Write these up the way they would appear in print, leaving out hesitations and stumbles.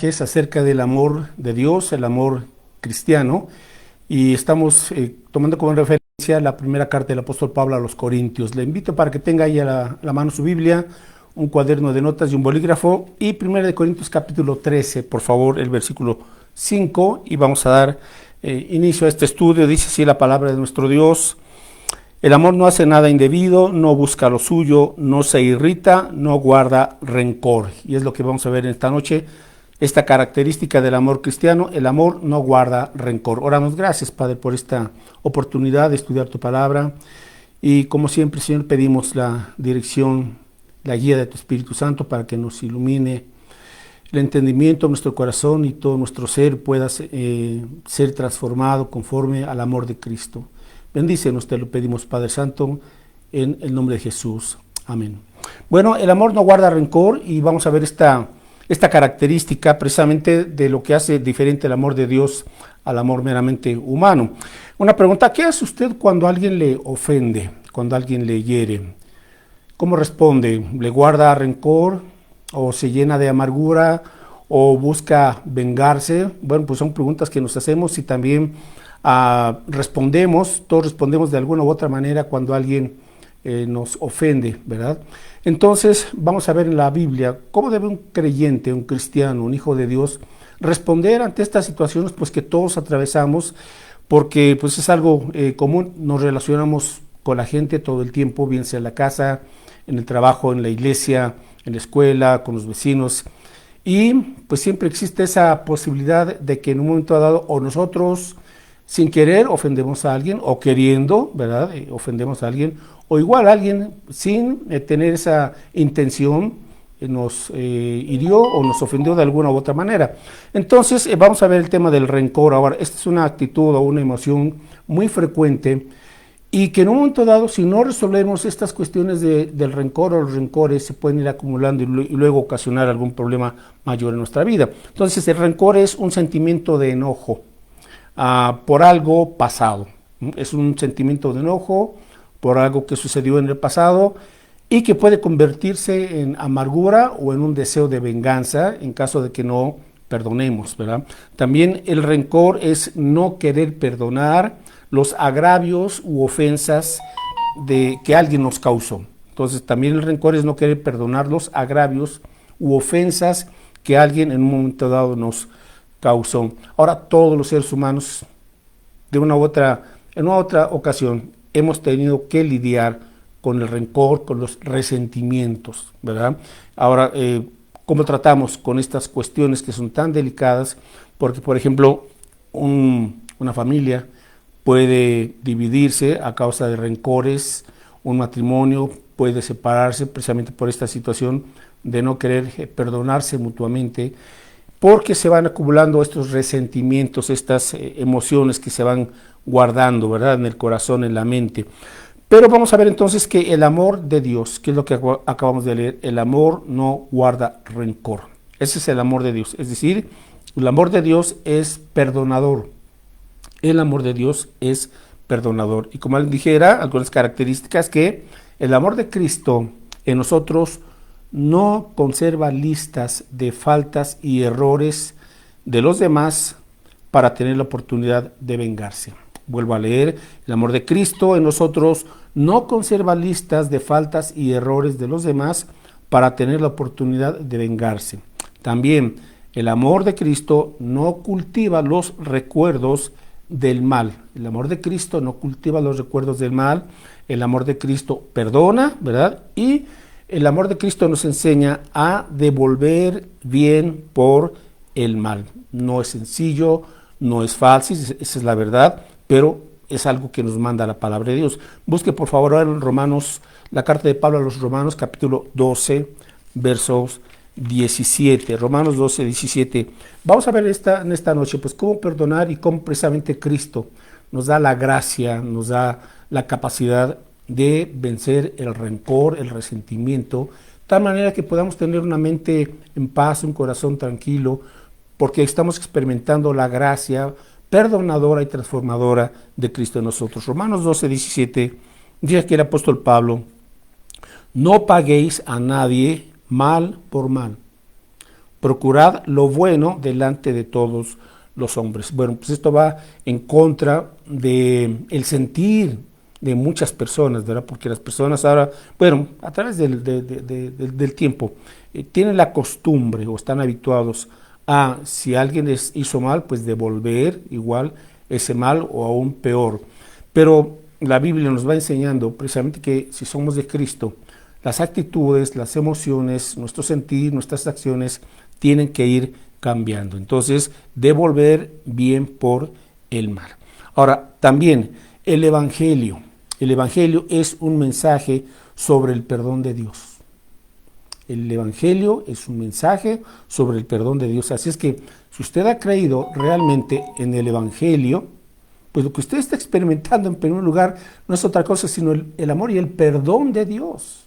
mensajes acerca del amor de Dios, el amor cristiano, y estamos tomando como referencia la primera carta del apóstol Pablo a los Corintios. Le invito para que tenga ahí a la mano su Biblia, un cuaderno de notas y un bolígrafo, y 1 Corintios capítulo 13, por favor, el versículo 5, y vamos a dar inicio a este estudio. Dice así la palabra de nuestro Dios: el amor no hace nada indebido, no busca lo suyo, no se irrita, no guarda rencor. Y es lo que vamos a ver en esta noche, esta característica del amor cristiano: el amor no guarda rencor. Oramos. Gracias, Padre, por esta oportunidad de estudiar tu palabra. Y como siempre, Señor, pedimos la dirección, la guía de tu Espíritu Santo para que nos ilumine el entendimiento de nuestro corazón y todo nuestro ser pueda ser transformado conforme al amor de Cristo. Bendícenos, te lo pedimos, Padre Santo, en el nombre de Jesús. Amén. Bueno, el amor no guarda rencor, y vamos a ver esta característica precisamente de lo que hace diferente el amor de Dios al amor meramente humano. Una pregunta: ¿qué hace usted cuando alguien le ofende, cuando alguien le hiere? ¿Cómo responde? ¿Le guarda rencor o se llena de amargura o busca vengarse? Bueno, pues son preguntas que nos hacemos y también todos respondemos de alguna u otra manera cuando alguien nos ofende, ¿verdad? Entonces vamos a ver en la Biblia cómo debe un creyente, un cristiano, un hijo de Dios responder ante estas situaciones pues que todos atravesamos, porque pues es algo común. Nos relacionamos con la gente todo el tiempo, bien sea en la casa, en el trabajo, en la iglesia, en la escuela, con los vecinos, y pues siempre existe esa posibilidad de que en un momento dado o nosotros sin querer ofendemos a alguien, o queriendo, ¿verdad? Ofendemos a alguien, o igual alguien sin tener esa intención nos hirió o nos ofendió de alguna u otra manera. Entonces vamos a ver el tema del rencor. Ahora, esta es una actitud o una emoción muy frecuente, y que en un momento dado, si no resolvemos estas cuestiones del rencor o los rencores, se pueden ir acumulando y luego ocasionar algún problema mayor en nuestra vida. Entonces el rencor es un sentimiento de enojo por algo pasado. Es un sentimiento de enojo por algo que sucedió en el pasado y que puede convertirse en amargura o en un deseo de venganza en caso de que no perdonemos, ¿verdad? También el rencor es no querer perdonar los agravios u ofensas que alguien nos causó. Entonces también el rencor es no querer perdonar los agravios u ofensas que alguien en un momento dado nos causó. Ahora, todos los seres humanos en una u otra ocasión hemos tenido que lidiar con el rencor, con los resentimientos, ¿verdad? Ahora, ¿cómo tratamos con estas cuestiones que son tan delicadas? Porque, por ejemplo, una familia puede dividirse a causa de rencores, un matrimonio puede separarse precisamente por esta situación de no querer perdonarse mutuamente, porque se van acumulando estos resentimientos, estas emociones que se van guardando, ¿verdad?, en el corazón, en la mente. Pero vamos a ver entonces que el amor de Dios, que es lo que acabamos de leer, el amor no guarda rencor. Ese es el amor de Dios, es decir, el amor de Dios es perdonador. El amor de Dios es perdonador. Y como les dijera, algunas características: que el amor de Cristo en nosotros no conserva listas de faltas y errores de los demás para tener la oportunidad de vengarse. Vuelvo a leer: el amor de Cristo en nosotros no conserva listas de faltas y errores de los demás para tener la oportunidad de vengarse. También el amor de Cristo no cultiva los recuerdos del mal. El amor de Cristo no cultiva los recuerdos del mal. El amor de Cristo perdona, ¿verdad? Y el amor de Cristo nos enseña a devolver bien por el mal. No es sencillo, no es fácil, esa es la verdad, pero es algo que nos manda la palabra de Dios. Busque por favor ahora en Romanos, la carta de Pablo a los Romanos, capítulo 12, versos 17. Romanos 12, 17. Vamos a ver en esta noche pues cómo perdonar y cómo precisamente Cristo nos da la gracia, nos da la capacidad de vencer el rencor, el resentimiento, de tal manera que podamos tener una mente en paz, un corazón tranquilo, porque estamos experimentando la gracia perdonadora y transformadora de Cristo en nosotros. Romanos 12, 17, dice aquí el apóstol Pablo: no paguéis a nadie mal por mal. procurad lo bueno delante de todos los hombres. Bueno, pues esto va en contra del sentir de muchas personas, ¿verdad? Porque las personas ahora, bueno, a través del tiempo, tienen la costumbre o están habituados a, si alguien hizo mal, pues devolver igual ese mal o aún peor. Pero la Biblia nos va enseñando precisamente que si somos de Cristo, las actitudes, las emociones, nuestro sentir, nuestras acciones tienen que ir cambiando. Entonces, devolver bien por el mal. Ahora, también el Evangelio. El Evangelio es un mensaje sobre el perdón de Dios. El Evangelio es un mensaje sobre el perdón de Dios. Así es que si usted ha creído realmente en el Evangelio, pues lo que usted está experimentando en primer lugar no es otra cosa sino el amor y el perdón de Dios.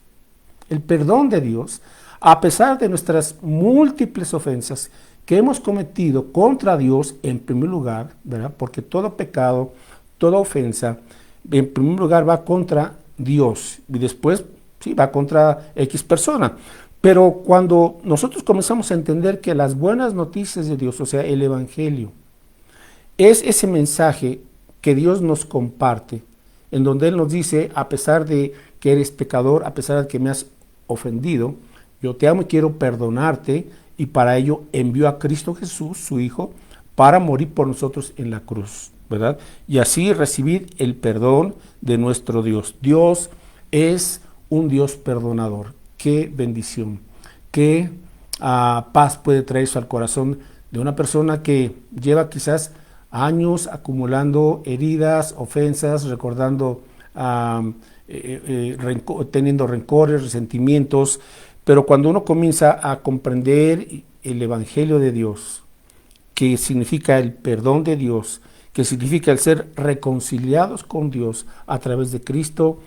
El perdón de Dios, a pesar de nuestras múltiples ofensas que hemos cometido contra Dios en primer lugar, ¿verdad? Porque todo pecado, toda ofensa, en primer lugar va contra Dios y después sí va contra X persona. Pero cuando nosotros comenzamos a entender que las buenas noticias de Dios, o sea, el Evangelio, es ese mensaje que Dios nos comparte, en donde Él nos dice, a pesar de que eres pecador, a pesar de que me has ofendido, yo te amo y quiero perdonarte, y para ello envió a Cristo Jesús, su Hijo, para morir por nosotros en la cruz, ¿verdad? Y así recibir el perdón de nuestro Dios. Dios es un Dios perdonador. Qué bendición, qué paz puede traer eso al corazón de una persona que lleva quizás años acumulando heridas, ofensas, recordando, teniendo rencores, resentimientos, pero cuando uno comienza a comprender el Evangelio de Dios, que significa el perdón de Dios, que significa el ser reconciliados con Dios a través de Cristo,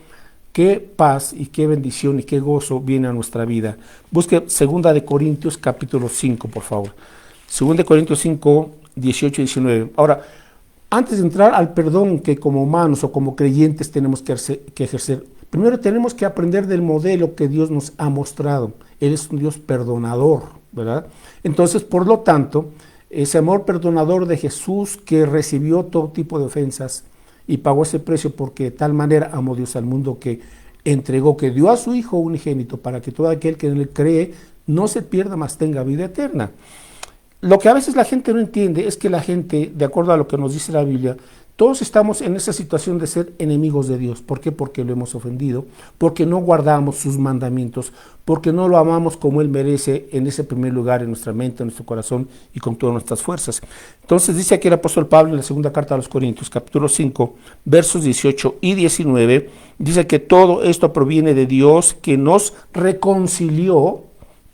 qué paz y qué bendición y qué gozo viene a nuestra vida. Busque 2 Corintios capítulo 5, por favor. 2 Corintios 5, 18 y 19. Ahora, antes de entrar al perdón que como humanos o como creyentes tenemos que ejercer, primero tenemos que aprender del modelo que Dios nos ha mostrado. Él es un Dios perdonador, ¿verdad? Entonces, por lo tanto, ese amor perdonador de Jesús que recibió todo tipo de ofensas y pagó ese precio porque de tal manera amó Dios al mundo que entregó, que dio a su Hijo unigénito para que todo aquel que en él cree no se pierda, mas tenga vida eterna. Lo que a veces la gente no entiende es que la gente, de acuerdo a lo que nos dice la Biblia, todos estamos en esa situación de ser enemigos de Dios. ¿Por qué? Porque lo hemos ofendido, porque no guardamos sus mandamientos, porque no lo amamos como Él merece en ese primer lugar en nuestra mente, en nuestro corazón y con todas nuestras fuerzas. Entonces dice aquí el apóstol Pablo en la segunda carta a los Corintios, capítulo 5, versos 18 y 19, dice que todo esto proviene de Dios que nos reconcilió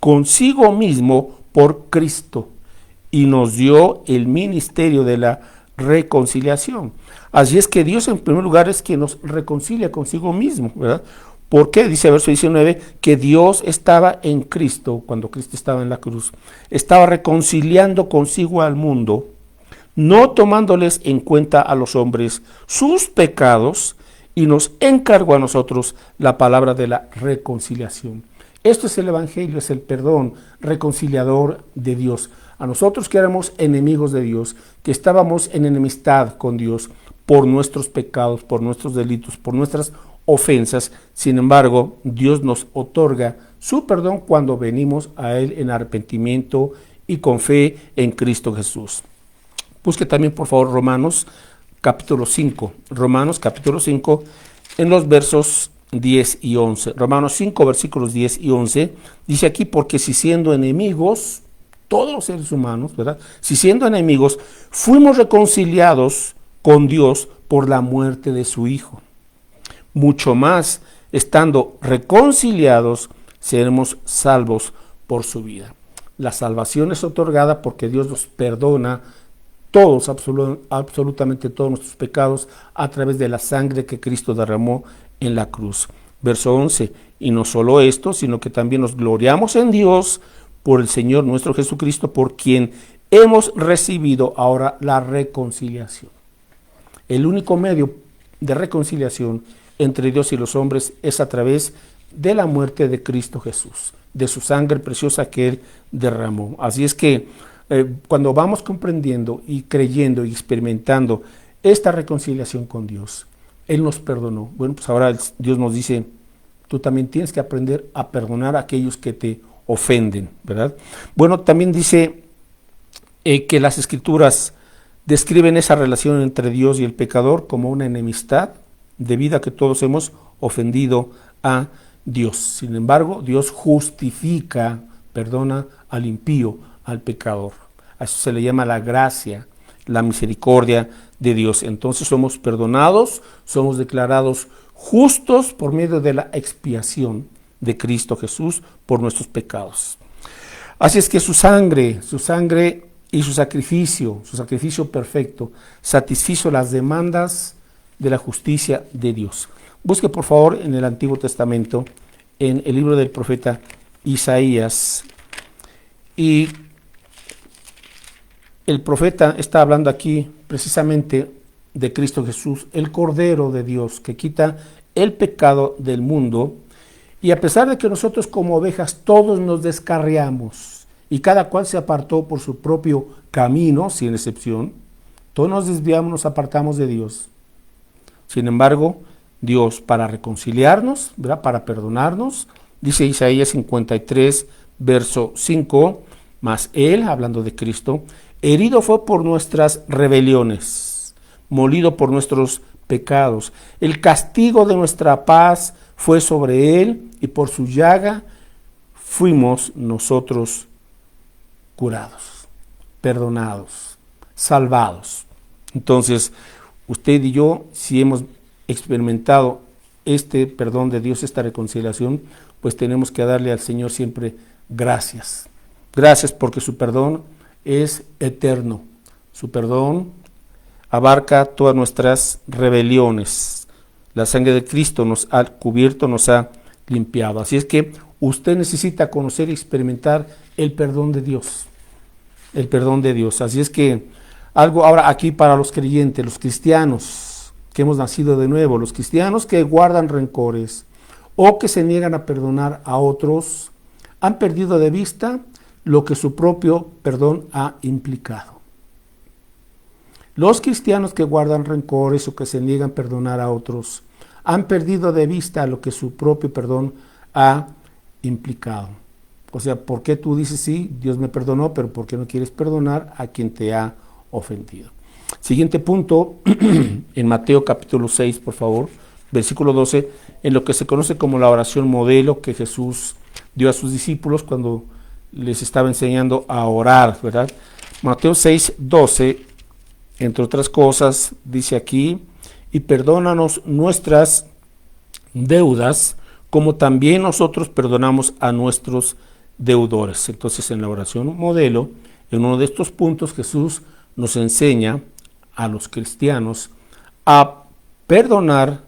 consigo mismo por Cristo y nos dio el ministerio de la reconciliación. Así es que Dios en primer lugar es quien nos reconcilia consigo mismo, ¿verdad? ¿Por qué? Dice el verso 19, que Dios estaba en Cristo, cuando Cristo estaba en la cruz, estaba reconciliando consigo al mundo, no tomándoles en cuenta a los hombres sus pecados, y nos encargó a nosotros la palabra de la reconciliación. Esto es el Evangelio, es el perdón reconciliador de Dios. A nosotros que éramos enemigos de Dios, que estábamos en enemistad con Dios por nuestros pecados, por nuestros delitos, por nuestras ofensas, sin embargo, Dios nos otorga su perdón cuando venimos a Él en arrepentimiento y con fe en Cristo Jesús. Busque también, por favor, Romanos capítulo 5. Romanos capítulo 5 en los versos 10 y 11. Romanos 5, versículos 10 y 11, dice aquí, porque si siendo enemigos, todos los seres humanos, ¿verdad? Si siendo enemigos, fuimos reconciliados con Dios por la muerte de su Hijo. Mucho más, estando reconciliados, seremos salvos por su vida. La salvación es otorgada porque Dios nos perdona todos, absolutamente todos nuestros pecados a través de la sangre que Cristo derramó en la cruz. Verso 11, y no solo esto, sino que también nos gloriamos en Dios por el Señor nuestro Jesucristo, por quien hemos recibido ahora la reconciliación. El único medio de reconciliación entre Dios y los hombres es a través de la muerte de Cristo Jesús. de su sangre preciosa que Él derramó. Así es que cuando vamos comprendiendo y creyendo y experimentando esta reconciliación con Dios, Él nos perdonó. Bueno, pues ahora Dios nos dice, tú también tienes que aprender a perdonar a aquellos que te ofenden, ¿verdad? Bueno, también dice que las Escrituras describen esa relación entre Dios y el pecador como una enemistad, debido a que todos hemos ofendido a Dios. Sin embargo, Dios justifica, perdona al impío, al pecador. A eso se le llama la gracia, la misericordia de Dios. Entonces somos perdonados, somos declarados justos por medio de la expiación de Cristo Jesús por nuestros pecados. Así es que su sangre y su sacrificio perfecto, satisfizo las demandas de la justicia de Dios. Busque por favor en el Antiguo Testamento, en el libro del profeta Isaías, y el profeta está hablando aquí precisamente de Cristo Jesús, el Cordero de Dios, que quita el pecado del mundo, y a pesar de que nosotros como ovejas todos nos descarriamos, y cada cual se apartó por su propio camino, sin excepción, todos nos desviamos, nos apartamos de Dios. Sin embargo, Dios, para reconciliarnos, ¿verdad?, para perdonarnos, dice Isaías 53, verso 5, mas Él, hablando de Cristo, herido fue por nuestras rebeliones, molido por nuestros pecados. El castigo de nuestra paz fue sobre Él, y por su llaga fuimos nosotros curados, perdonados, salvados. Entonces, usted y yo, si hemos experimentado este perdón de Dios, esta reconciliación, pues tenemos que darle al Señor siempre gracias. Gracias porque su perdón es eterno. Su perdón abarca todas nuestras rebeliones. La sangre de Cristo nos ha cubierto, nos ha limpiado. Así es que usted necesita conocer y experimentar el perdón de Dios. El perdón de Dios. Así es que algo ahora aquí para los creyentes, los cristianos que hemos nacido de nuevo, los cristianos que guardan rencores o que se niegan a perdonar a otros, han perdido de vista lo que su propio perdón ha implicado. Los cristianos que guardan rencores o que se niegan a perdonar a otros han perdido de vista lo que su propio perdón ha implicado. O sea, ¿por qué tú dices sí, Dios me perdonó, pero por qué no quieres perdonar a quien te ha ofendido? Siguiente punto, en Mateo capítulo 6, por favor, versículo 12, en lo que se conoce como la oración modelo que Jesús dio a sus discípulos cuando les estaba enseñando a orar, ¿verdad? Mateo 6, 12, entre otras cosas, dice aquí, y perdónanos nuestras deudas, como también nosotros perdonamos a nuestros deudores. Entonces, en la oración modelo, en uno de estos puntos, Jesús nos enseña a los cristianos a perdonar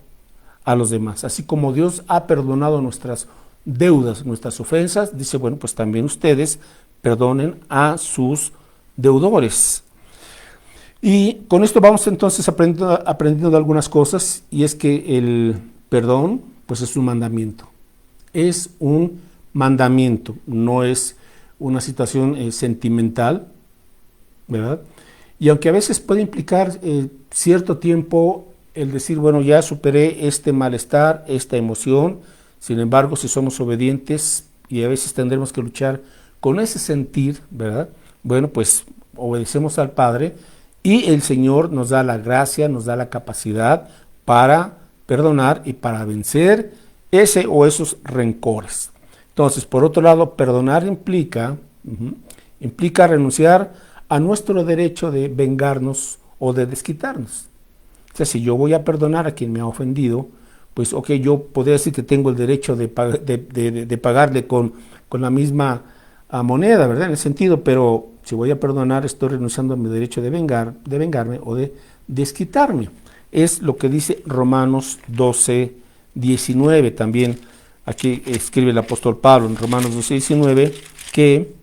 a los demás. Así como Dios ha perdonado nuestras deudas, nuestras ofensas, dice, bueno, pues también ustedes perdonen a sus deudores. Y con esto vamos entonces aprendiendo algunas cosas, y es que el perdón, pues es un mandamiento. Es un mandamiento, no es una situación sentimental, ¿verdad? Y aunque a veces puede implicar cierto tiempo el decir, bueno, ya superé este malestar, esta emoción, sin embargo, si somos obedientes, y a veces tendremos que luchar con ese sentir, ¿verdad? Bueno, pues obedecemos al Padre, y el Señor nos da la gracia, nos da la capacidad para perdonar y para vencer ese o esos rencores. Entonces, por otro lado, perdonar implica renunciar a nuestro derecho de vengarnos o de desquitarnos. O sea, si yo voy a perdonar a quien me ha ofendido, pues ok, yo podría decir que tengo el derecho de pagarle con la misma moneda, ¿verdad? En ese sentido, pero si voy a perdonar, estoy renunciando a mi derecho de vengarme o de desquitarme. Es lo que dice Romanos 12, 19. También aquí escribe el apóstol Pablo en Romanos 12, 19, que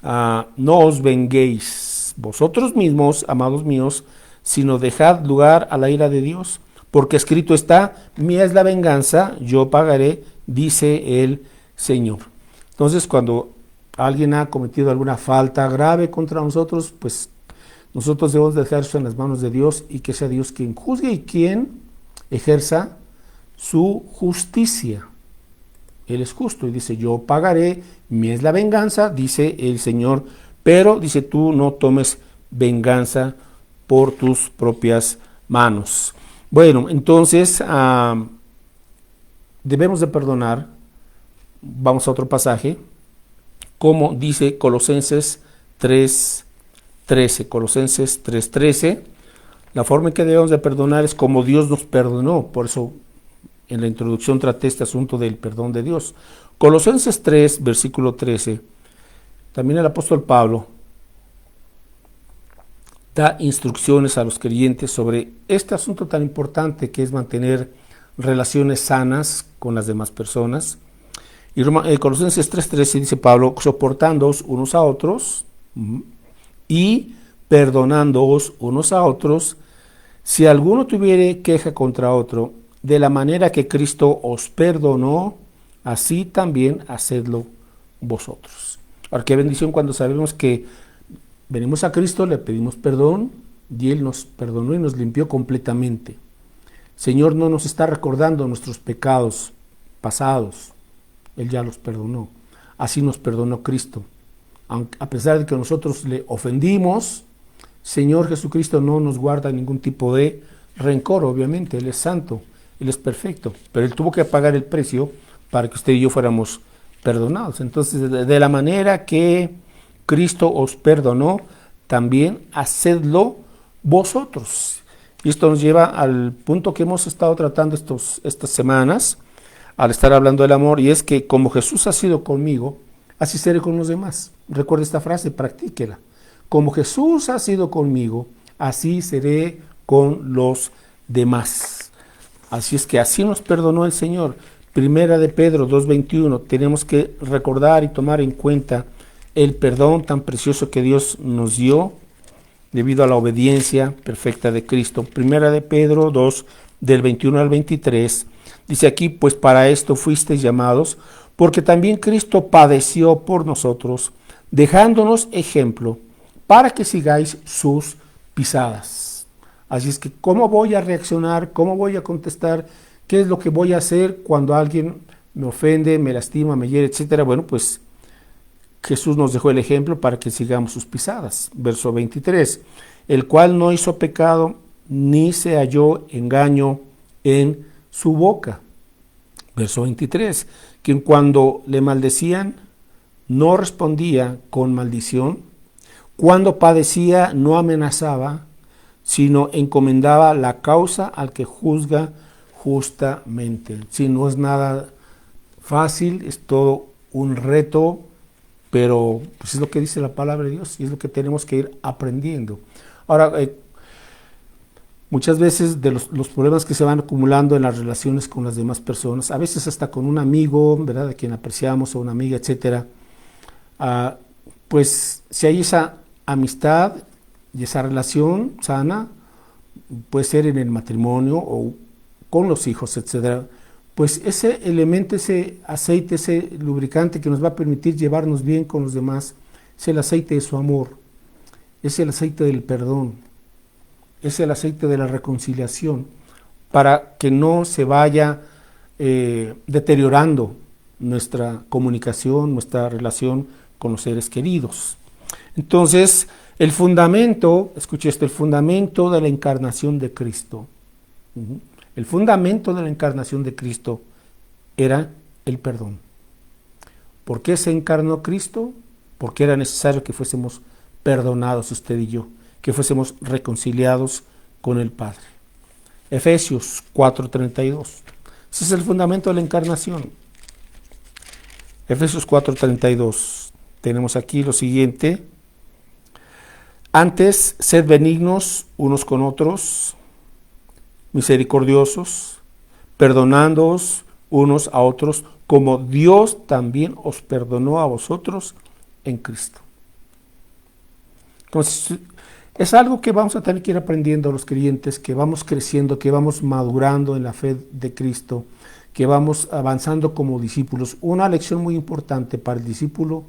no os venguéis vosotros mismos, amados míos, sino dejad lugar a la ira de Dios, porque escrito está, mía es la venganza, yo pagaré, dice el Señor. Entonces, cuando alguien ha cometido alguna falta grave contra nosotros, pues nosotros debemos dejar eso en las manos de Dios y que sea Dios quien juzgue y quien ejerza su justicia. Él es justo y dice, yo pagaré, mi es la venganza, dice el Señor, pero dice, tú no tomes venganza por tus propias manos. Bueno, entonces debemos de perdonar. Vamos a otro pasaje, como dice Colosenses 3:13. Colosenses 3:13, la forma en que debemos de perdonar es como Dios nos perdonó. Por eso en la introducción traté este asunto del perdón de Dios. Colosenses 3, versículo 13, también el apóstol Pablo da instrucciones a los creyentes sobre este asunto tan importante que es mantener relaciones sanas con las demás personas. Y Colosenses 3:13 dice Pablo, soportándoos unos a otros y perdonándoos unos a otros, si alguno tuviere queja contra otro, de la manera que Cristo os perdonó, así también hacedlo vosotros. Ahora, qué bendición cuando sabemos que venimos a Cristo, le pedimos perdón y Él nos perdonó y nos limpió completamente. Señor no nos está recordando nuestros pecados pasados, Él ya los perdonó. Así nos perdonó Cristo. A pesar de que nosotros le ofendimos, Señor Jesucristo no nos guarda ningún tipo de rencor, obviamente, Él es santo, Él es perfecto, pero Él tuvo que pagar el precio para que usted y yo fuéramos perdonados. Entonces, de la manera que Cristo os perdonó, también hacedlo vosotros. Y esto nos lleva al punto que hemos estado tratando estas semanas, al estar hablando del amor, y es que como Jesús ha sido conmigo, así seré con los demás. Recuerde esta frase, practíquela. Como Jesús ha sido conmigo, así seré con los demás. Así es que así nos perdonó el Señor. Primera de Pedro 2:21, tenemos que recordar y tomar en cuenta el perdón tan precioso que Dios nos dio debido a la obediencia perfecta de Cristo. Primera de Pedro 2, del 21 al 23, dice aquí, pues para esto fuisteis llamados, porque también Cristo padeció por nosotros, dejándonos ejemplo, para que sigáis sus pisadas. Así es que, ¿cómo voy a reaccionar? ¿Cómo voy a contestar? ¿Qué es lo que voy a hacer cuando alguien me ofende, me lastima, me hiere, etcétera? Bueno, pues Jesús nos dejó el ejemplo para que sigamos sus pisadas. Verso 23, el cual no hizo pecado, ni se halló engaño en su boca. Verso 23, quien cuando le maldecían, no respondía con maldición, cuando padecía, no amenazaba, sino encomendaba la causa al que juzga justamente. Si no es nada fácil, es todo un reto, pero pues es lo que dice la palabra de Dios y es lo que tenemos que ir aprendiendo. Ahora, muchas veces de los problemas que se van acumulando en las relaciones con las demás personas, a veces hasta con un amigo, ¿verdad?, a quien apreciamos, o una amiga, etcétera, pues si hay esa amistad y esa relación sana, puede ser en el matrimonio o con los hijos, etcétera, pues ese elemento, ese aceite, ese lubricante que nos va a permitir llevarnos bien con los demás, es el aceite de su amor, es el aceite del perdón, es el aceite de la reconciliación, para que no se vaya deteriorando nuestra comunicación, nuestra relación con los seres queridos. Entonces, el fundamento, escuche esto, el fundamento de la encarnación de Cristo, el fundamento de la encarnación de Cristo era el perdón. ¿Por qué se encarnó Cristo? Porque era necesario que fuésemos perdonados usted y yo, que fuésemos reconciliados con el Padre. Efesios 4:32. Ese es el fundamento de la encarnación. Efesios 4:32. Tenemos aquí lo siguiente. Antes, sed benignos unos con otros, misericordiosos, perdonándoos unos a otros, como Dios también os perdonó a vosotros en Cristo. Entonces, es algo que vamos a tener que ir aprendiendo los creyentes, que vamos creciendo, que vamos madurando en la fe de Cristo, que vamos avanzando como discípulos. Una lección muy importante para el discípulo,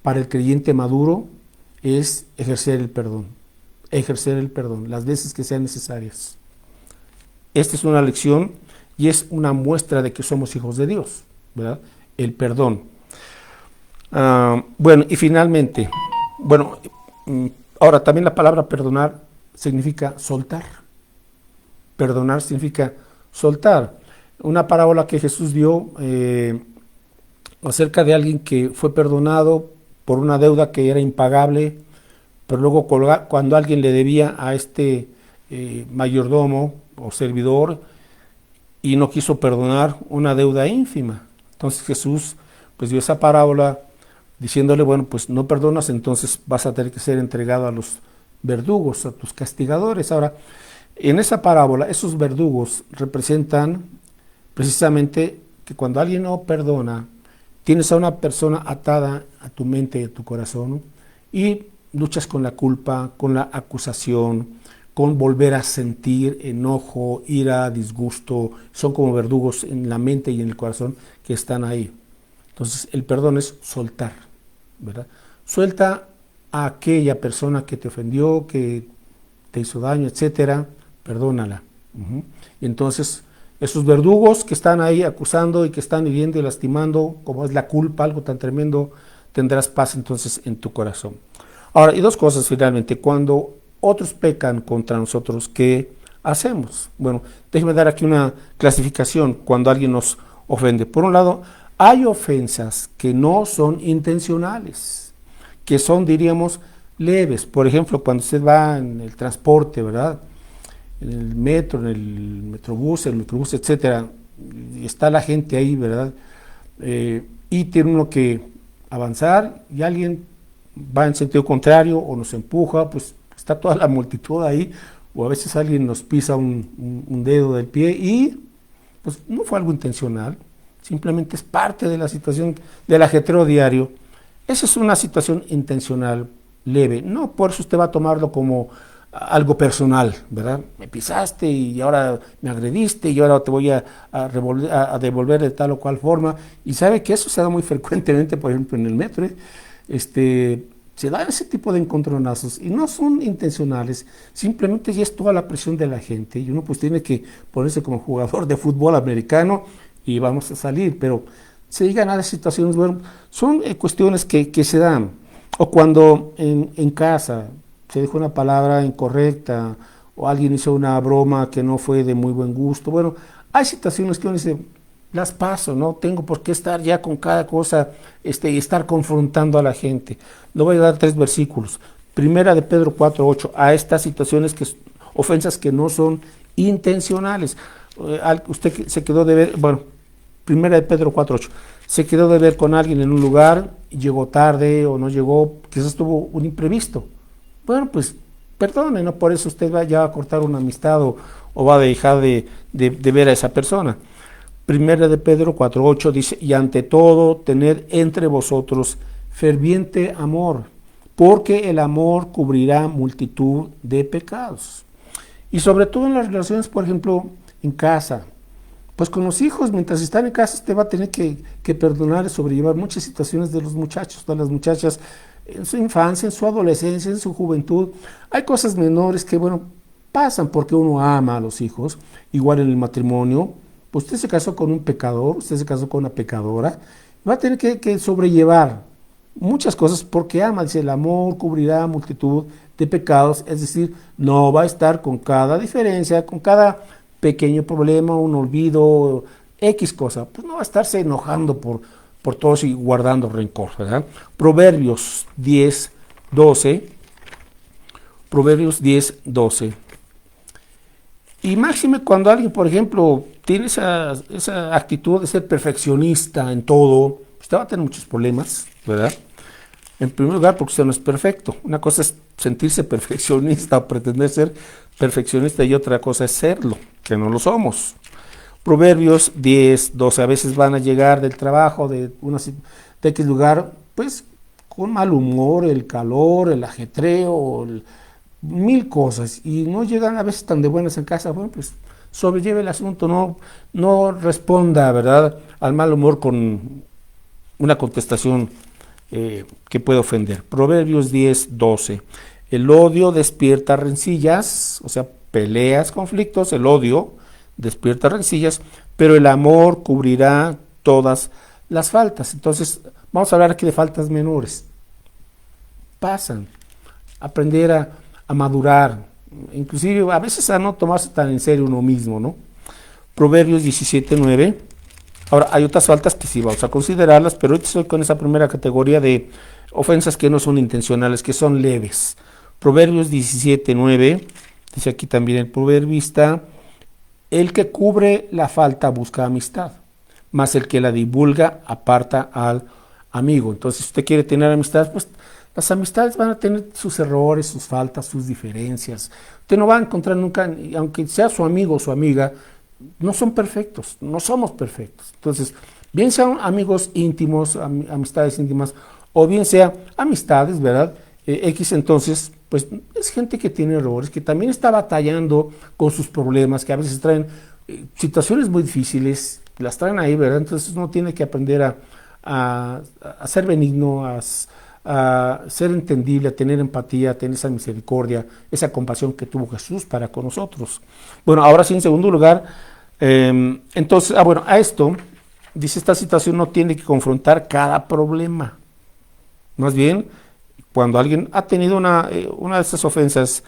para el creyente maduro, es ejercer el perdón, las veces que sean necesarias. Esta es una lección y es una muestra de que somos hijos de Dios, ¿verdad? El perdón. Bueno, y finalmente, bueno, ahora también la palabra perdonar significa soltar. Perdonar significa soltar. Una parábola que Jesús dio acerca de alguien que fue perdonado por una deuda que era impagable, pero luego cuando alguien le debía a este mayordomo o servidor y no quiso perdonar una deuda ínfima. Entonces Jesús pues dio esa parábola diciéndole, bueno, pues no perdonas, entonces vas a tener que ser entregado a los verdugos, a tus castigadores. Ahora, en esa parábola, esos verdugos representan precisamente que cuando alguien no perdona, tienes a una persona atada a tu mente y a tu corazón y luchas con la culpa, con la acusación, con volver a sentir enojo, ira, disgusto. Son como verdugos en la mente y en el corazón que están ahí. Entonces el perdón es soltar, ¿verdad? Suelta a aquella persona que te ofendió, que te hizo daño, etcétera, perdónala. Y entonces esos verdugos que están ahí acusando y que están hiriendo y lastimando, como es la culpa, algo tan tremendo, tendrás paz entonces en tu corazón. Ahora, y dos cosas finalmente. Cuando otros pecan contra nosotros, ¿qué hacemos? Bueno, déjeme dar aquí una clasificación cuando alguien nos ofende. Por un lado, hay ofensas que no son intencionales, que son, diríamos, leves. Por ejemplo, cuando usted va en el transporte, ¿verdad? En el metro, en el metrobús, etcétera, y está la gente ahí, ¿verdad? Y tiene uno que avanzar y alguien va en sentido contrario o nos empuja, pues está toda la multitud ahí, o a veces alguien nos pisa un dedo del pie y pues no fue algo intencional, simplemente es parte de la situación del ajetreo diario. Esa es una situación intencional leve, no por eso usted va a tomarlo como algo personal, ¿verdad? Me pisaste y ahora me agrediste y ahora te voy a devolver de tal o cual forma. Y sabe que eso se da muy frecuentemente, por ejemplo, en el metro, se dan ese tipo de encontronazos y no son intencionales, simplemente ya es toda la presión de la gente y uno pues tiene que ponerse como jugador de fútbol americano y vamos a salir, pero se llegan a las situaciones, bueno, son cuestiones que se dan, o cuando en casa se dijo una palabra incorrecta o alguien hizo una broma que no fue de muy buen gusto. Bueno, hay situaciones que uno dice, las paso, no tengo por qué estar ya con cada cosa y estar confrontando a la gente. Le voy a dar 3 versículos. Primera de Pedro 4:8, a estas situaciones ofensas que no son intencionales. Usted se quedó de ver, bueno, Primera de Pedro 4:8, se quedó de ver con alguien en un lugar, llegó tarde o no llegó, quizás tuvo un imprevisto. Bueno, pues perdone, no por eso usted ya va a cortar una amistad o va a dejar de ver a esa persona. Primera de Pedro 4:8 dice, y ante todo, tened entre vosotros ferviente amor, porque el amor cubrirá multitud de pecados. Y sobre todo en las relaciones, por ejemplo, en casa, pues con los hijos, mientras están en casa, usted va a tener que perdonar y sobrellevar muchas situaciones de los muchachos, de las muchachas, en su infancia, en su adolescencia, en su juventud. Hay cosas menores que, bueno, pasan porque uno ama a los hijos, igual en el matrimonio. Pues usted se casó con un pecador, usted se casó con una pecadora, va a tener que sobrellevar muchas cosas porque ama, dice, el amor cubrirá multitud de pecados, es decir, no va a estar con cada diferencia, con cada pequeño problema, un olvido, X cosa, pues no va a estarse enojando por todos y guardando rencor, ¿verdad? Proverbios 10:12. Proverbios 10:12. Y máxime cuando alguien, por ejemplo, tiene esa actitud de ser perfeccionista en todo, usted va a tener muchos problemas, ¿verdad? En primer lugar, porque usted no es perfecto. Una cosa es sentirse perfeccionista o pretender ser perfeccionista y otra cosa es serlo, que no lo somos. Proverbios 10:12. A veces van a llegar del trabajo, de X lugar, pues con mal humor, el calor, el ajetreo, mil cosas, y no llegan a veces tan de buenas en casa. Bueno, pues sobrelleve el asunto, no responda, ¿verdad?, al mal humor con una contestación que puede ofender. Proverbios 10:12. El odio despierta rencillas, o sea, peleas, conflictos, el odio despierta rencillas, pero el amor cubrirá todas las faltas. Entonces, vamos a hablar aquí de faltas menores. Pasan. Aprender a madurar, inclusive a veces a no tomarse tan en serio uno mismo, ¿no? Proverbios 17:9. Ahora, hay otras faltas que sí vamos a considerarlas, pero ahorita estoy con esa primera categoría de ofensas que no son intencionales, que son leves. Proverbios 17:9, dice aquí también el proverbista: el que cubre la falta busca amistad, mas el que la divulga aparta al amigo. Entonces, si usted quiere tener amistad, pues las amistades van a tener sus errores, sus faltas, sus diferencias. Usted no va a encontrar nunca, aunque sea su amigo o su amiga, no son perfectos, no somos perfectos. Entonces, bien sean amigos íntimos, amistades íntimas, o bien sea amistades, ¿verdad? X, entonces, pues es gente que tiene errores, que también está batallando con sus problemas, que a veces traen situaciones muy difíciles, las traen ahí, ¿verdad? Entonces uno tiene que aprender a ser benigno, a ser entendible, a tener empatía, a tener esa misericordia, esa compasión que tuvo Jesús para con nosotros. Bueno, ahora sí, en segundo lugar, entonces, bueno, a esto, dice, esta situación no tiene que confrontar cada problema. Más bien, cuando alguien ha tenido una de estas ofensas,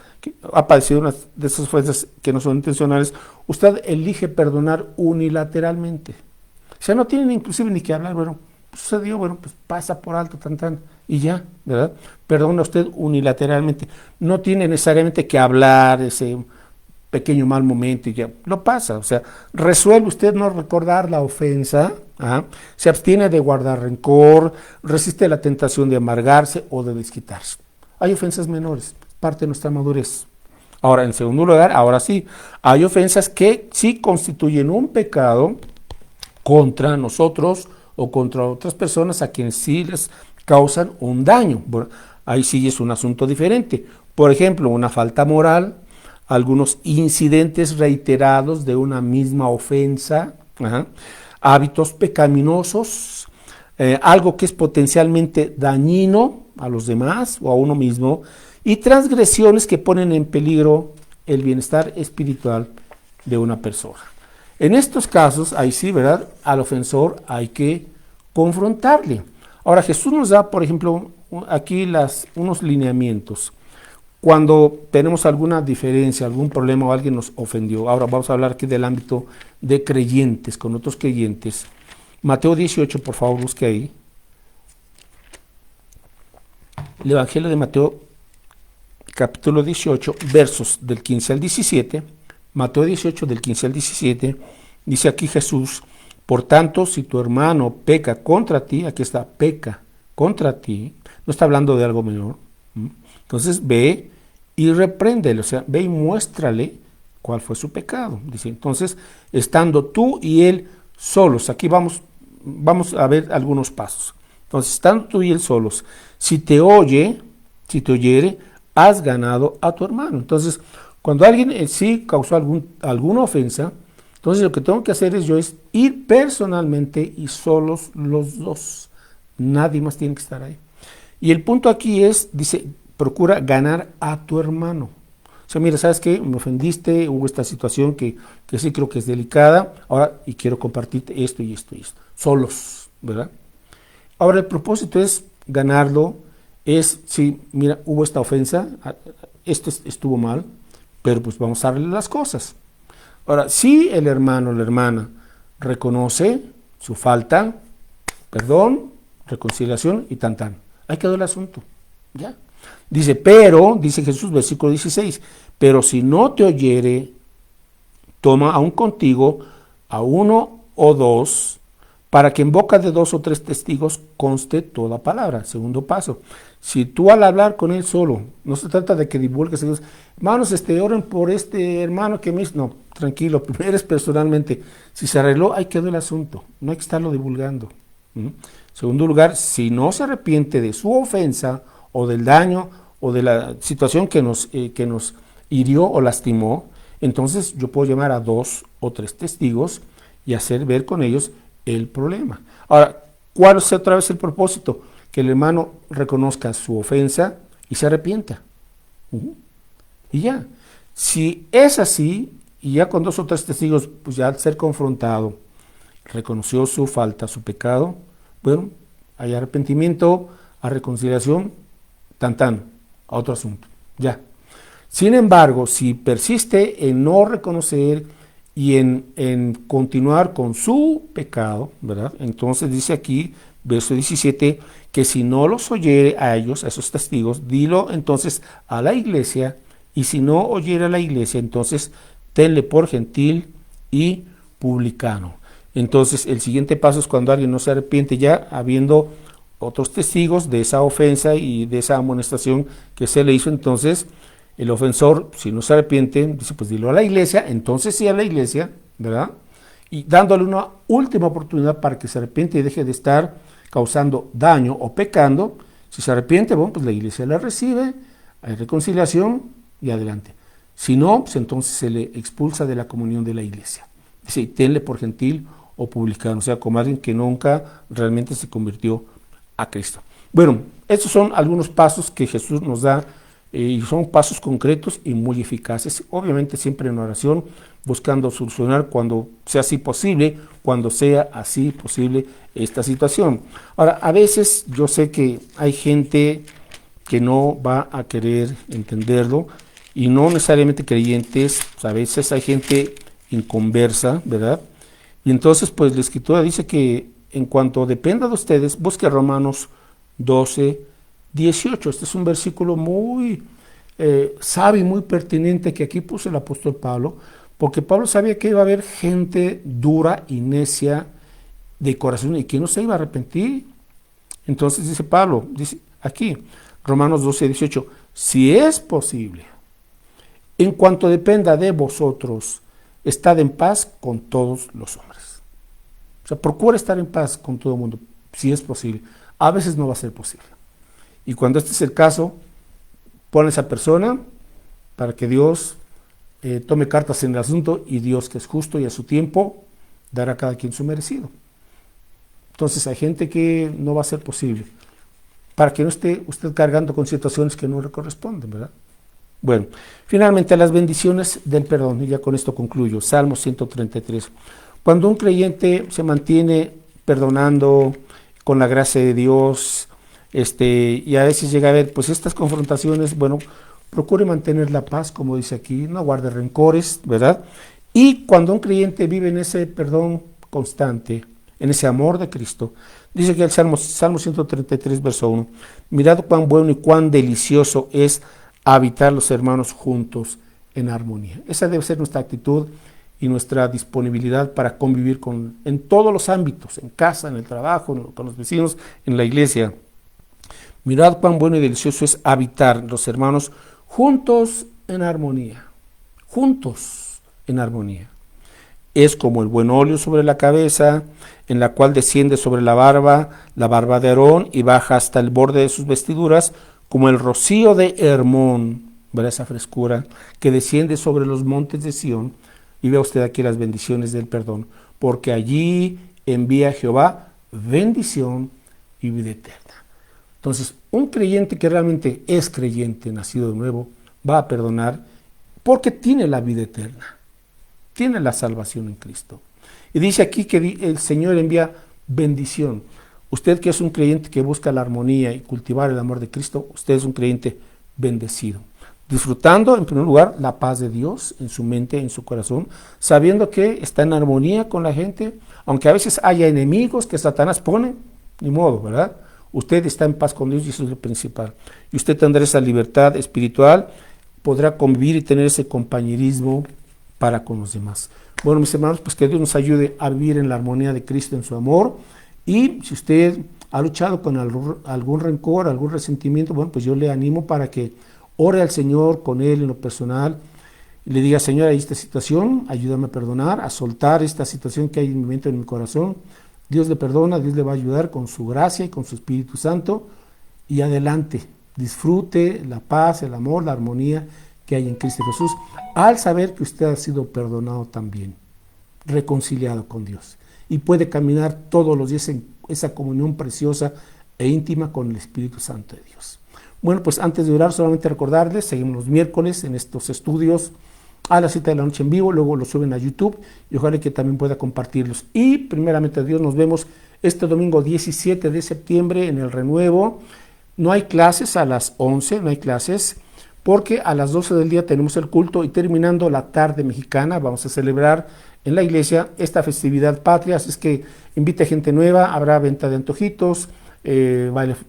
ha padecido una de esas ofensas que no son intencionales, usted elige perdonar unilateralmente. O sea, no tienen inclusive ni que hablar, bueno, sucedió, bueno, pues pasa por alto, y ya, ¿verdad? Perdona usted unilateralmente. No tiene necesariamente que hablar ese pequeño mal momento y ya, lo pasa. O sea, resuelve usted no recordar la ofensa, se abstiene de guardar rencor, resiste la tentación de amargarse o de desquitarse. Hay ofensas menores, parte de nuestra madurez. Ahora, en segundo lugar, ahora sí, hay ofensas que sí constituyen un pecado contra nosotros o contra otras personas a quienes sí les causan un daño. Bueno, ahí sí es un asunto diferente. Por ejemplo, una falta moral, algunos incidentes reiterados de una misma ofensa, hábitos pecaminosos, algo que es potencialmente dañino a los demás o a uno mismo, y transgresiones que ponen en peligro el bienestar espiritual de una persona. En estos casos, ahí sí, ¿verdad?, al ofensor hay que confrontarle. Ahora, Jesús nos da, por ejemplo, aquí unos lineamientos. Cuando tenemos alguna diferencia, algún problema o alguien nos ofendió. Ahora vamos a hablar aquí del ámbito de creyentes, con otros creyentes. Mateo 18, por favor, busque ahí. El Evangelio de Mateo, capítulo 18, versos del 15 al 17. Mateo 18, del 15 al 17, dice aquí Jesús: por tanto, si tu hermano peca contra ti, aquí está, peca contra ti, no está hablando de algo menor, entonces ve y repréndele, o sea, ve y muéstrale cuál fue su pecado. Dice, entonces, estando tú y él solos, aquí vamos a ver algunos pasos. Entonces, estando tú y él solos, si te oyere, has ganado a tu hermano. Entonces, cuando alguien sí causó alguna ofensa, entonces lo que tengo que hacer es ir personalmente y solos los dos. Nadie más tiene que estar ahí. Y el punto aquí dice, procura ganar a tu hermano. O sea, mira, ¿sabes qué? Me ofendiste, hubo esta situación que sí creo que es delicada, ahora, y quiero compartirte esto y esto y esto. Solos, ¿verdad? Ahora, el propósito es ganarlo, sí, mira, hubo esta ofensa, esto estuvo mal, pero pues vamos a darle las cosas. Ahora, si el hermano o la hermana reconoce su falta, perdón, reconciliación y tan. Ahí quedó el asunto, ¿ya? Dice Jesús, versículo 16, pero si no te oyere, toma aún contigo a uno o dos, para que en boca de 2 o 3 testigos conste toda palabra. Segundo paso, si tú al hablar con él solo, no se trata de que divulgues, hermanos, oren por este hermano que me hizo, no, tranquilo, primero es personalmente, si se arregló, ahí quedó el asunto, no hay que estarlo divulgando. Segundo lugar, si no se arrepiente de su ofensa o del daño o de la situación que nos hirió o lastimó, Entonces yo puedo llamar a 2 o 3 testigos y hacer ver con ellos el problema. Ahora, ¿cuál es otra vez el propósito? Que el hermano reconozca su ofensa y se arrepienta. Y ya. Si es así, y ya con 2 o 3 testigos, pues ya al ser confrontado, reconoció su falta, su pecado, bueno, hay arrepentimiento, a reconciliación, tan, a otro asunto, ya. Sin embargo, si persiste en no reconocer y en continuar con su pecado, ¿verdad? Entonces dice aquí, verso 17, que si no los oyere a ellos, a esos testigos, dilo entonces a la iglesia, y si no oyere a la iglesia, entonces tenle por gentil y publicano. Entonces el siguiente paso es cuando alguien no se arrepiente, ya habiendo otros testigos de esa ofensa y de esa amonestación que se le hizo. Entonces el ofensor, si no se arrepiente, dice, pues dilo a la iglesia, entonces sí a la iglesia, ¿verdad? Y dándole una última oportunidad para que se arrepiente y deje de estar causando daño o pecando. Si se arrepiente, bueno, pues la iglesia la recibe, hay reconciliación y adelante. Si no, pues entonces se le expulsa de la comunión de la iglesia. Dice, tenle por gentil o publicano, o sea, como alguien que nunca realmente se convirtió a Cristo. Bueno, estos son algunos pasos que Jesús nos da, y son pasos concretos y muy eficaces, obviamente siempre en oración, buscando solucionar cuando sea así posible, esta situación. Ahora, a veces yo sé que hay gente que no va a querer entenderlo, y no necesariamente creyentes, a veces hay gente inconversa, ¿verdad? Y entonces pues la Escritura dice que en cuanto dependa de ustedes, busque Romanos 12, 18. Este es un versículo muy sabio y muy pertinente que aquí puso el apóstol Pablo, porque Pablo sabía que iba a haber gente dura y necia de corazón y que no se iba a arrepentir. Entonces dice Pablo, dice aquí, Romanos 12, 18, si es posible, en cuanto dependa de vosotros, estad en paz con todos los hombres. O sea, procura estar en paz con todo el mundo, si es posible. A veces no va a ser posible. Y cuando este es el caso, pon a esa persona para que Dios tome cartas en el asunto, y Dios, que es justo y a su tiempo, dará a cada quien su merecido. Entonces hay gente que no va a ser posible, para que no esté usted cargando con situaciones que no le corresponden, ¿verdad? Bueno, finalmente las bendiciones del perdón, y ya con esto concluyo. Salmo 133. Cuando un creyente se mantiene perdonando con la gracia de Dios, y a veces llega a ver pues estas confrontaciones, bueno, procure mantener la paz, como dice aquí, no guarde rencores, ¿verdad? Y cuando un creyente vive en ese perdón constante, en ese amor de Cristo, dice que el Salmo 133, verso 1, mirad cuán bueno y cuán delicioso es habitar los hermanos juntos en armonía. Esa debe ser nuestra actitud y nuestra disponibilidad para convivir en todos los ámbitos, en casa, en el trabajo, con los vecinos, en la iglesia. Mirad cuán bueno y delicioso es habitar los hermanos juntos en armonía. Juntos en armonía. Es como el buen óleo sobre la cabeza, en la cual desciende sobre la barba de Aarón, y baja hasta el borde de sus vestiduras, como el rocío de Hermón, ¿verdad? Esa frescura que desciende sobre los montes de Sión. Y vea usted aquí las bendiciones del perdón, porque allí envía Jehová bendición y vida eterna. Entonces, un creyente que realmente es creyente, nacido de nuevo, va a perdonar porque tiene la vida eterna, tiene la salvación en Cristo. Y dice aquí que el Señor envía bendición. Usted, que es un creyente que busca la armonía y cultivar el amor de Cristo, usted es un creyente bendecido, disfrutando en primer lugar la paz de Dios en su mente, en su corazón, sabiendo que está en armonía con la gente, aunque a veces haya enemigos que Satanás pone, ni modo, ¿verdad? Usted está en paz con Dios y eso es lo principal. Y usted tendrá esa libertad espiritual, podrá convivir y tener ese compañerismo para con los demás. Bueno, mis hermanos, pues que Dios nos ayude a vivir en la armonía de Cristo, en su amor. Y si usted ha luchado con algún rencor, algún resentimiento, bueno, pues yo le animo para que ore al Señor con Él en lo personal. Y le diga, Señor, hay esta situación, ayúdame a perdonar, a soltar esta situación que hay en mi mente, en mi corazón. Dios le perdona, Dios le va a ayudar con su gracia y con su Espíritu Santo. Y adelante, disfrute la paz, el amor, la armonía que hay en Cristo Jesús, al saber que usted ha sido perdonado también, reconciliado con Dios, y puede caminar todos los días en esa comunión preciosa e íntima con el Espíritu Santo de Dios. Bueno, pues antes de orar, solamente recordarles, seguimos los miércoles en estos estudios a las 7 de la noche en vivo, luego los suben a YouTube y ojalá que también pueda compartirlos. Y primeramente Dios, nos vemos este domingo 17 de septiembre en el Renuevo. No hay clases a las 11, no hay clases, porque a las 12 del día tenemos el culto y terminando la tarde mexicana vamos a celebrar en la iglesia esta festividad patria, así es que invite gente nueva, habrá venta de antojitos,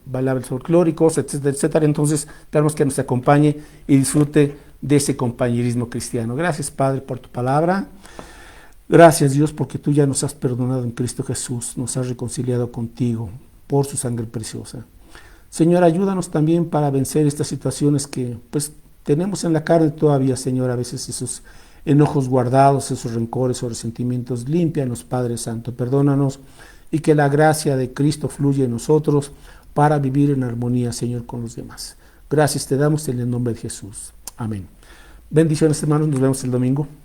bailables folclóricos, etcétera, etcétera. Entonces esperamos que nos acompañe y disfrute de ese compañerismo cristiano. Gracias, Padre, por tu palabra. Gracias, Dios, porque tú ya nos has perdonado en Cristo Jesús, nos has reconciliado contigo por su sangre preciosa. Señor, ayúdanos también para vencer estas situaciones que pues tenemos en la carne todavía, Señor, a veces esos enojos guardados, esos rencores o resentimientos. Límpianos, Padre Santo, perdónanos y que la gracia de Cristo fluya en nosotros para vivir en armonía, Señor, con los demás. Gracias te damos en el nombre de Jesús. Amén. Bendiciones, hermanos, nos vemos el domingo.